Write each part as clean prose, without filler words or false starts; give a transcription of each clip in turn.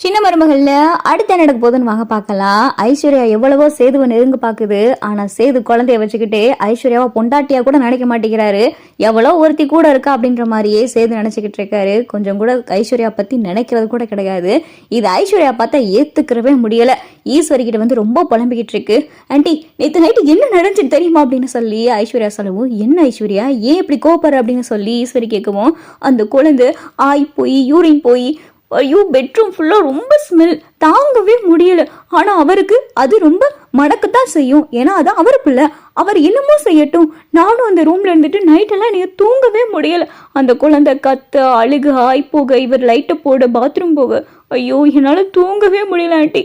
சின்ன மருமகள்ல அடுத்த என்ன நடக்க போகுதுன்னு வாங்க பார்க்கலாம். ஐஸ்வர்யா எவ்வளவோ சேதுவை நெருங்க பாக்குது. ஆனா சேது குழந்தைய வச்சுக்கிட்டு ஐஸ்வர்யாவை பொண்டாட்டியா கூட நினைக்க மாட்டேங்கிறாரு. எவ்வளோ ஒருத்தி கூட இருக்கா அப்படின்ற மாதிரியே சேது நினைச்சுக்கிட்டு இருக்காரு. கொஞ்சம் கூட ஐஸ்வர்யா பத்தி நினைக்கிறது கூட கிடையாது. இது ஐஸ்வர்யா பார்த்தா ஏத்துக்கிறவே முடியல. ஈஸ்வரி கிட்ட வந்து ரொம்ப புலம்பிக்கிட்டு இருக்கு. ஆண்டி நேற்று நைட்டு என்ன நடந்துச்சு தெரியுமா அப்படின்னு சொல்லி ஐஸ்வர்யா சொல்லவும், என்ன ஐஸ்வர்யா ஏன் இப்படி கோபப்படுற அப்படின்னு சொல்லி ஈஸ்வரி கேட்கவும், அந்த குழந்தை ஆய் போய் யூரின் போய் ஐயோ பெட்ரூம் ஃபுல்லாக ரொம்ப ஸ்மெல் தாங்கவே முடியல. ஆனால் அவருக்கு அது ரொம்ப மடக்கத்தான் செய்யும். ஏன்னா அதான் அவர் பிள்ளை, அவர் என்னமோ செய்யட்டும். நானும் அந்த ரூம்ல இருந்துட்டு நைட்டெல்லாம் நீங்கள் தூங்கவே முடியல. அந்த குழந்தை கத்த அழுகு ஆய்ப்போக இவர் லைட்டை போட பாத்ரூம் போக ஐயோ என்னால் தூங்கவே முடியல ஆண்டி.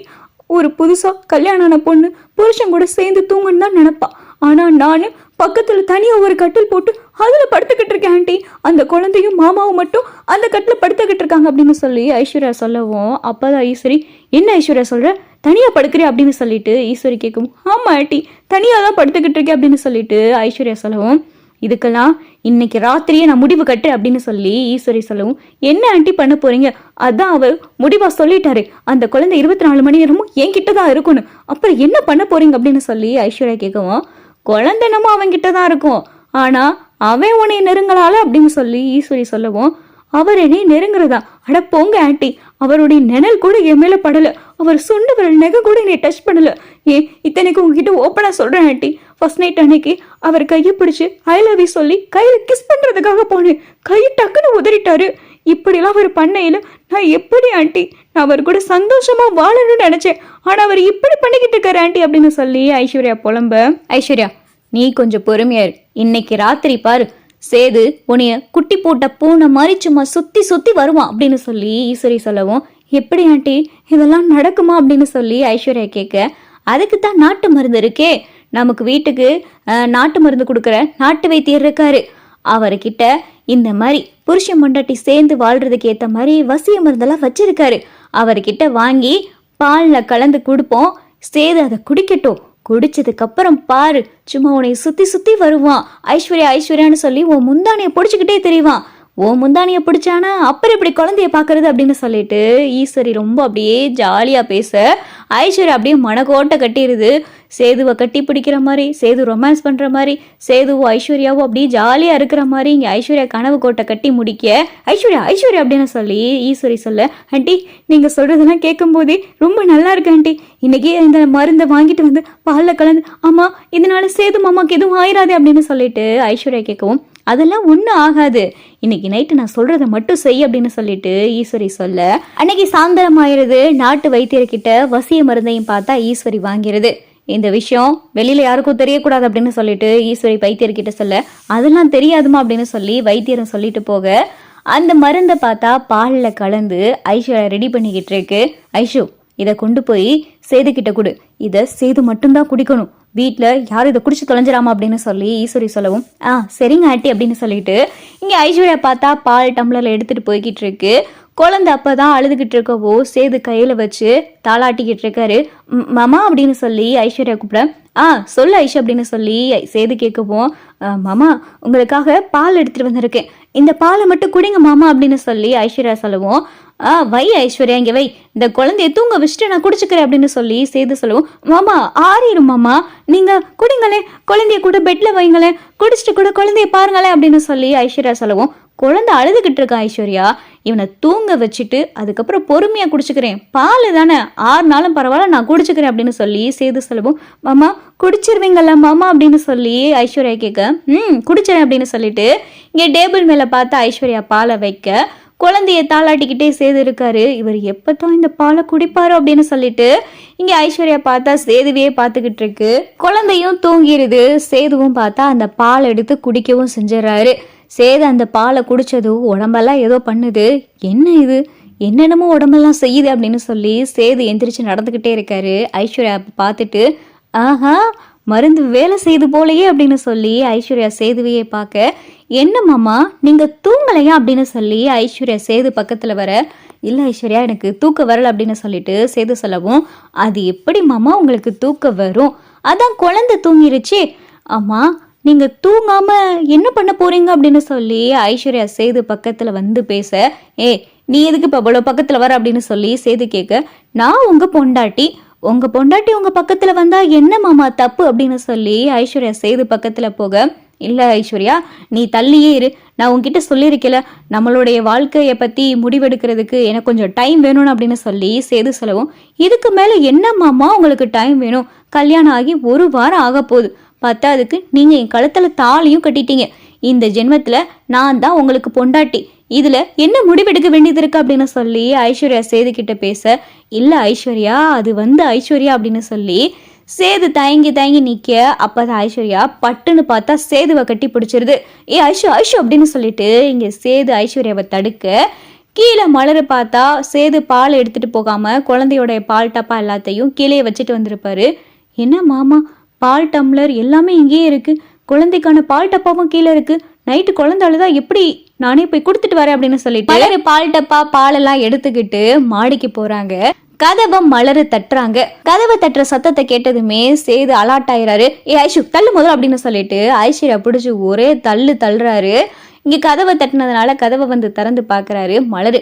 ஒரு புதுசாக கல்யாணம் ஆன பொண்ணு புருஷன் கூட சேர்ந்து தூங்குன்னு தான் நினைப்பா. ஆனால் நான் பக்கத்தில் தனியாக ஒரு கட்டில் போட்டு அதில் படுத்துக்கிட்டு இருக்கேன் ஆண்டி. அந்த குழந்தையும் மாமாவும் மட்டும் அந்த கட்டில் படுத்துக்கிட்டு இருக்காங்க அப்படின்னு சொல்லி ஐஸ்வர்யா சொல்லவும், அப்போதான் ஈஸ்வரி, என்ன ஐஸ்வர்யா சொல்கிற, தனியாக படுக்கிறேன் அப்படின்னு சொல்லிட்டு ஈஸ்வரி கேட்கும். ஆமாம் ஆண்டி தனியாக தான் படுத்துக்கிட்டு இருக்கேன் அப்படின்னு சொல்லிட்டு ஐஸ்வர்யா சொல்லவும், இதுக்கெல்லாம் இன்னைக்கு ராத்திரியே நான் முடிவு கட்டு அப்படின்னு சொல்லி ஈஸ்வரி சொல்லவும், என்ன ஆண்டி பண்ண போறீங்க, அதான் அவர் முடிவா சொல்லிட்டாரு, அந்த குழந்தை 24 மணி நேரமும் என்கிட்ட தான் இருக்கணும், அப்புறம் என்ன பண்ண போறீங்க அப்படின்னு சொல்லி ஐஸ்வர்யா கேட்கவும், குழந்தை நம்ம அவன்கிட்ட தான் இருக்கும், ஆனா அவன் உன்னை நெருங்கலால அப்படின்னு சொல்லி ஈஸ்வரி சொல்லவும், அவர் என்னை நெருங்குறதா, அட போங்க ஆண்டி, அவருடைய நிழல் கூட என் மேல படல, அவர் சொன்ன விரல் நெக கூட என்னை டச் பண்ணல. ஏன் இத்தனைக்கு உங்ககிட்ட ஓப்பனா சொல்றேன் ஆண்டி, ஃபர்ஸ்ட் நைட் அன்னைக்கு அவர் கையை பிடிச்சு ஐ லவ் யூ சொல்லி கையில கிஸ் பண்றதுக்காக போனேன், கையை டக்குன்னு உதறிட்டாரு. இப்படிலாம் அவர் பண்ணையில நான் எப்படி ஆண்டி நான் அவர் கூட சந்தோஷமா வாழணும்னு நினைச்சேன், ஆனா அவர் இப்படி பண்ணிக்கிட்டு இருக்காரு ஆண்டி அப்படின்னு சொல்லி ஐஸ்வர்யா புலம்ப, ஐஸ்வர்யா நீ கொஞ்சம் பொறுமையா இரு, இன்னைக்கு ராத்திரி பாரு சேது உன்னைய குட்டி போட்ட பூனை மாதிரி சும்மா சுத்தி சுத்தி வருவான் அப்படின்னு சொல்லி ஈஸ்வரி சொல்லவும், எப்படி ஆண்டி இதெல்லாம் நடக்குமா அப்படின்னு சொல்லி ஐஸ்வர்யா கேட்க, அதுக்கு தான் நாட்டு மருந்து இருக்கே, நமக்கு வீட்டுக்கு நாட்டு மருந்து கொடுக்குற நாட்டு வைத்தியர் இருக்காரு, அவர்கிட்ட இந்த மாதிரி புருஷன் பொண்டாட்டி சேர்ந்து வாழ்றதுக்கு ஏற்ற மாதிரி வசிய மருந்தெல்லாம் வச்சிருக்காரு, அவர்கிட்ட வாங்கி பாலில் கலந்து கொடுப்போம், சேது அதை குடிக்கட்டும், குடிச்சதுக்கு அப்புறம் பாரு சும்மா உன்னை சுத்தி சுத்தி வருவான், ஐஸ்வர்யா ஐஸ்வர்யான்னு சொல்லி உன் முந்தானைய பிடிச்சிக்கிட்டே தெரிவான், உன் முந்தானைய பிடிச்சானா அப்புறம் இப்படி குழந்தைய பாக்குறது அப்படின்னு சொல்லிட்டு ஈஸ்வரி ரொம்ப அப்படியே ஜாலியா பேச, ஐஸ்வர்யா அப்படியே மனக்கோட்டை கட்டிடுது. சேதுவை கட்டி பிடிக்கிற மாதிரி, சேது ரொமான்ஸ் பண்ற மாதிரி, சேதுவும் ஐஸ்வர்யாவும் அப்படியே ஜாலியா இருக்கிற மாதிரி இங்க ஐஸ்வர்யா கனவு கோட்டை கட்டி முடிக்க, ஐஸ்வர்யா ஐஸ்வர்யா அப்படின்னு சொல்லி ஈஸ்வரி சொல்ல, ஆண்டி நீங்க சொல்றதெல்லாம் கேட்கும் போதே ரொம்ப நல்லா இருக்கு ஆண்டி, இன்னைக்கு இந்த மருந்தை வாங்கிட்டு வந்து பாலில் கலந்து, ஆமா இதனால சேது மாமாக்கு எதுவும் ஆயிராது அப்படின்னு சொல்லிட்டு ஐஸ்வர்யா கேட்கவும், அதெல்லாம் ஒன்றும் ஆகாது, இன்னைக்கு நைட்டு நான் சொல்றதை மட்டும் செய் அப்படின்னு சொல்லிட்டு ஈஸ்வரி சொல்ல, அன்னைக்கு சாயந்தரம் ஆயிருது. நாட்டு வைத்தியர்கிட்ட வசிய மருந்தையும் பார்த்தா ஈஸ்வரி வாங்கிறது. இந்த விஷயம் வெளியில யாருக்கும் தெரியக்கூடாது அப்படின்னு சொல்லிட்டு ஈஸ்வரி வைத்தியர்கிட்ட சொல்ல, அதெல்லாம் தெரியாதுமா அப்படின்னு சொல்லி வைத்தியரும் சொல்லிட்டு போக, அந்த மருந்தை பார்த்தா பாலில் கலந்து ஐஸ்வர்யா ரெடி பண்ணிக்கிட்டு இருக்கு. ஐஷு இதை கொண்டு போய் சேது கிட்ட கொடு, இதை சேது மட்டும்தான் குடிக்கணும், வீட்டில் யாரும் இதை குடிச்சு தொலைஞ்சிடாமா அப்படின்னு சொல்லி ஈஸ்வரி சொல்லவும், சரிங்க ஆண்டி அப்படின்னு சொல்லிட்டு இங்கே ஐஸ்வர்யா பார்த்தா பால் டம்ளரில் எடுத்துட்டு போய்கிட்டு இருக்கு. குழந்தை அப்பதான் அழுதுகிட்டு இருக்கவோ சேது கையில வச்சு தாளாட்டிக்கிட்டு இருக்காரு. மாமா அப்படின்னு சொல்லி ஐஸ்வர்யா கூப்பிட, சொல்லு ஐஷு அப்படின்னு சொல்லி சேது கேட்கவும், மாமா உங்களுக்காக பால் எடுத்துட்டு வந்திருக்கேன், இந்த பாலை மட்டும் குடிங்க மாமா அப்படின்னு சொல்லி ஐஸ்வர்யா சொல்லவும், வை ஐஸ்வர்யா இங்க வை, இந்த குழந்தைய தூங்க வச்சுட்டு நான் குடிச்சுக்கிறேன் அப்படின்னு சொல்லி சேது சொல்லவும், மாமா ஆறிடும் மாமா, நீங்க குடிங்களே, குழந்தைய கூட பெட்ல வைங்களேன், குடிச்சிட்டு கூட குழந்தைய பாருங்களேன் அப்படின்னு சொல்லி ஐஸ்வர்யா சொல்லவும், குழந்தை அழுதுகிட்டு இருக்கான் ஐஸ்வர்யா, இவனை தூங்க வச்சுட்டு அதுக்கப்புறம் பொறுமையா குடிச்சுக்கிறேன், பால் தானே 6 நாளும் பரவாயில்ல நான் குடிச்சுக்கிறேன் அப்படின்னு சொல்லி சேது சொல்லவும், மாமா குடிச்சிருவீங்கல்ல மாமா அப்படின்னு சொல்லி ஐஸ்வர்யா கேட்க, குடிச்சிடறேன் அப்படின்னு சொல்லிட்டு இங்கே டேபிள் மேல பார்த்து ஐஸ்வர்யா பாலை வைக்க, குழந்தைய தாளாட்டிக்கிட்டே சேது இருக்காரு. இவர் எப்பதான் இந்த பாலை குடிப்பாரோ அப்படின்னு சொல்லிட்டு இங்க ஐஸ்வர்யா பார்த்தா சேதுவே பார்த்துக்கிட்டு இருக்கு. குழந்தையும் தூங்கிடுது. சேதுவும் பார்த்தா அந்த பால் எடுத்து குடிக்கவும் செஞ்சிடறாரு. சேது அந்த பாலை குடிச்சதும் உடம்பெல்லாம் ஏதோ பண்ணுது, என்ன இது என்னென்னமோ உடம்பெல்லாம் செய்யுது அப்படின்னு சொல்லி சேது எந்திரிச்சு நடந்துக்கிட்டே இருக்காரு. ஐஸ்வர்யா பார்த்துட்டு, ஆஹா மருந்து வேலை செய்து போலையே அப்படின்னு சொல்லி ஐஸ்வர்யா சேதுவையே பார்க்க, என்ன மாமா நீங்க தூங்கலையா அப்படின்னு சொல்லி ஐஸ்வர்யா சேது பக்கத்துல வர, இல்லை ஐஸ்வர்யா எனக்கு தூக்கம் வரல அப்படின்னு சொல்லிட்டு சேது சொல்லவும், அது எப்படி மாமா உங்களுக்கு தூக்கம் வரும், அதான் குழந்தை தூங்கிருச்சு, ஆமா நீங்க தூங்காம என்ன பண்ண போறீங்க அப்படின்னு சொல்லி ஐஸ்வர்யா சேது பக்கத்துல வந்து பேச, நீ எதுக்கு இப்போ அவ்வளோ பக்கத்தில் வர அப்படின்னு சொல்லி சேது கேட்க, நான் உங்கள் பொண்டாட்டி உங்க பக்கத்தில் வந்தா என்ன மாமா தப்பு அப்படின்னு சொல்லி ஐஸ்வர்யா சேது பக்கத்தில் போக, இல்லை ஐஸ்வர்யா நீ தள்ளியே இரு, நான் உன்கிட்ட சொல்லியிருக்கல நம்மளுடைய வாழ்க்கையை பற்றி முடிவெடுக்கிறதுக்கு எனக்கு கொஞ்சம் டைம் வேணும்னு அப்படின்னு சொல்லி சேது சொல்லவும், இதுக்கு மேலே என்ன மாமா உங்களுக்கு டைம் வேணும், கல்யாணம் ஆகி 1 வாரம் ஆக போகுது, பத்தாதுக்கு நீங்கள் என் கழுத்தில் தாலியும் கட்டிட்டீங்க, இந்த ஜென்மத்தில் நான் தான் உங்களுக்கு பொண்டாட்டி, இதுல என்ன முடிவெடுக்க வேண்டியது இருக்கு அப்படின்னு சொல்லி ஐஸ்வர்யா சேது கிட்ட பேச, இல்ல ஐஸ்வர்யா அது ஐஸ்வர்யா அப்படின்னு சொல்லி சேது தயங்கி நிக்க, அப்பதான் ஐஸ்வர்யா பட்டுன்னு பார்த்தா சேதுவை கட்டி பிடிச்சிருது. ஏ ஐஷு ஐஷு அப்படின்னு சொல்லிட்டு இங்க சேது ஐஸ்வர்யாவை தடுக்க, கீழே மலர் பார்த்தா சேது பால் எடுத்துட்டு போகாம குழந்தையோடைய பால் டப்பா எல்லாத்தையும் கீழே வச்சுட்டு வந்திருப்பாரு. என்ன மாமா, பால் டம்ளர் எல்லாமே இங்கேயே இருக்கு, குழந்தைக்கான பால் டப்பாவும் கீழே இருக்கு, நைட்டு குழந்தை அழுதா எப்படி, நானே போய் கொடுத்துட்டு வரேன் அப்படின்னு சொல்லிட்டு பால் டப்பா பாலெல்லாம் எடுத்துக்கிட்டு மாடிக்கு போறாங்க. கதவை மலரு தட்டுறாங்க. கதவை தட்டுற சத்தத்தை கேட்டதுமே சேது அலாட் ஆயிராரு. ஏ ஐஷு தள்ளு முதல் அப்படின்னு சொல்லிட்டு ஐஸ்வர்யா பிடிச்சி ஒரே தள்ளுறாரு. இங்க கதவை தட்டினதுனால கதவை திறந்து பாக்குறாரு மலரு.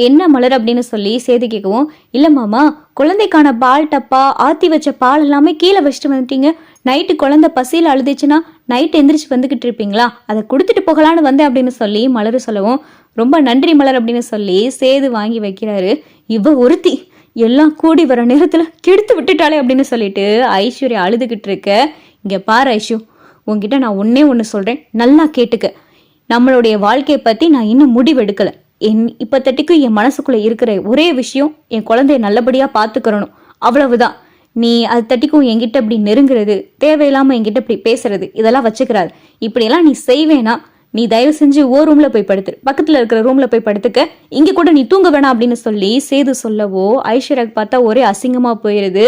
என்ன மலர் அப்படின்னு சொல்லி சேது கேட்கவும், இல்ல மாமா குழந்தைக்கான பால் டப்பா ஆத்தி வச்ச பால் எல்லாமே கீழே வச்சுட்டு வந்துட்டீங்க, நைட்டு குழந்தை பசியில் அழுதுச்சுன்னா நைட்டு எந்திரிச்சு வந்துக்கிட்டு இருப்பீங்களா, அதை கொடுத்துட்டு போகலான்னு வந்தேன் அப்படின்னு சொல்லி மலரு சொல்லவும், ரொம்ப நன்றி மலர் அப்படின்னு சொல்லி சேது வாங்கி வைக்கிறாரு. இவ ஒருத்தி எல்லாம் கூடி வர நேரத்தில் கெடுத்து விட்டுட்டாளே அப்படின்னு சொல்லிட்டு ஐஸ்வர்யா அழுதுகிட்டு இருக்க. இங்கே பாரு ஐஷு, உங்ககிட்ட நான் ஒன்று சொல்கிறேன், நல்லா கேட்டுக்க. நம்மளுடைய வாழ்க்கையை பற்றி நான் இன்னும் முடிவெடுக்கலை. இப்போத்தட்டிக்கு என் மனசுக்குள்ளே இருக்கிற ஒரே விஷயம் என் குழந்தைய நல்லபடியாக பார்த்துக்கிறணும், அவ்வளவுதான். நீ அது தட்டிக்கும் என்கிட்ட இப்படி நெருங்குறது, தேவையில்லாமல் என்கிட்ட இப்படி பேசுறது, இதெல்லாம் வச்சுக்கிறாரு. இப்படியெல்லாம் நீ செய்வேனா, நீ தயவு செஞ்சு ரூம்ல போய் படுத்து, பக்கத்துல இருக்கிற ரூம்ல போய் படுத்துக்க, இங்க கூட நீ தூங்க வேணாம் அப்படின்னு சொல்லி சேது சொல்லவோ ஐஸ்வர்யாக்கு பார்த்தா ஒரே அசிங்கமா போயிருது.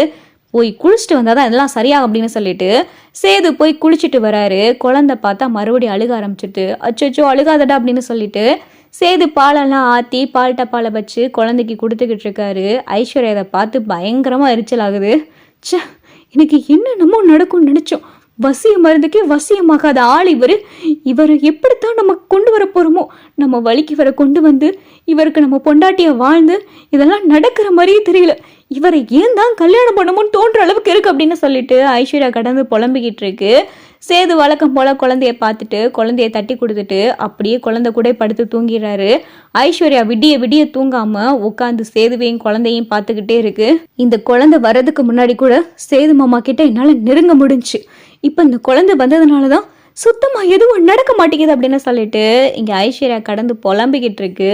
போய் குளிச்சுட்டு வந்தாதான் இதெல்லாம் சரியா அப்படின்னு சொல்லிட்டு சேது போய் குளிச்சுட்டு வராரு. குழந்தை பார்த்தா மறுபடியும் அழுக ஆரம்பிச்சுட்டு, அச்சோ அழுகாதடா அப்படின்னு சொல்லிட்டு சேது பாலெல்லாம் ஆத்தி பால் டப்பால வச்சு குழந்தைக்கு கொடுத்துக்கிட்டு இருக்காரு. ஐஸ்வர்யா அதை பார்த்து பயங்கரமா எரிச்சல் ஆகுது. ச்சே, எனக்கு என்னென்னமோ நடக்கும்னு நினைச்சோம், வசிய மருந்துக்கே வசியமாகாத ஆள் இவரை எப்படித்தான் நம்ம கொண்டு வர போறோமோ, நம்ம வழிக்கு இவரை கொண்டு வந்து இவருக்கு நம்ம பொண்டாட்டிய வாழ்ந்து இதெல்லாம் நடக்கிற மாதிரியே தெரியல, இவரை ஏன் தான் கல்யாணம் பண்ணணும்னு தோன்ற அளவுக்கு இருக்கு அப்படின்னு சொல்லிட்டு ஐஸ்வர்யா கடந்து புலம்பிக்கிட்டு இருக்கு. சேது வழக்கம் போல குழந்தைய பார்த்துட்டு குழந்தைய தட்டி கொடுத்துட்டு அப்படியே குழந்தை கூட படுத்து தூங்கிடுறாரு. ஐஸ்வர்யா விடிய தூங்காம உட்காந்து சேதுவையும் குழந்தையும் பார்த்துக்கிட்டே இருக்கு. இந்த குழந்தை வர்றதுக்கு முன்னாடி கூட சேது மாமா கிட்ட என்னால நெருங்க முடிஞ்சு, இப்ப இந்த குழந்தை வந்ததுனாலதான் சுத்தமா எதுவும் நடக்க மாட்டேங்குது அப்படின்னு சொல்லிட்டு இங்க ஐஸ்வர்யா கடந்து புலம்பிக்கிட்டு இருக்கு.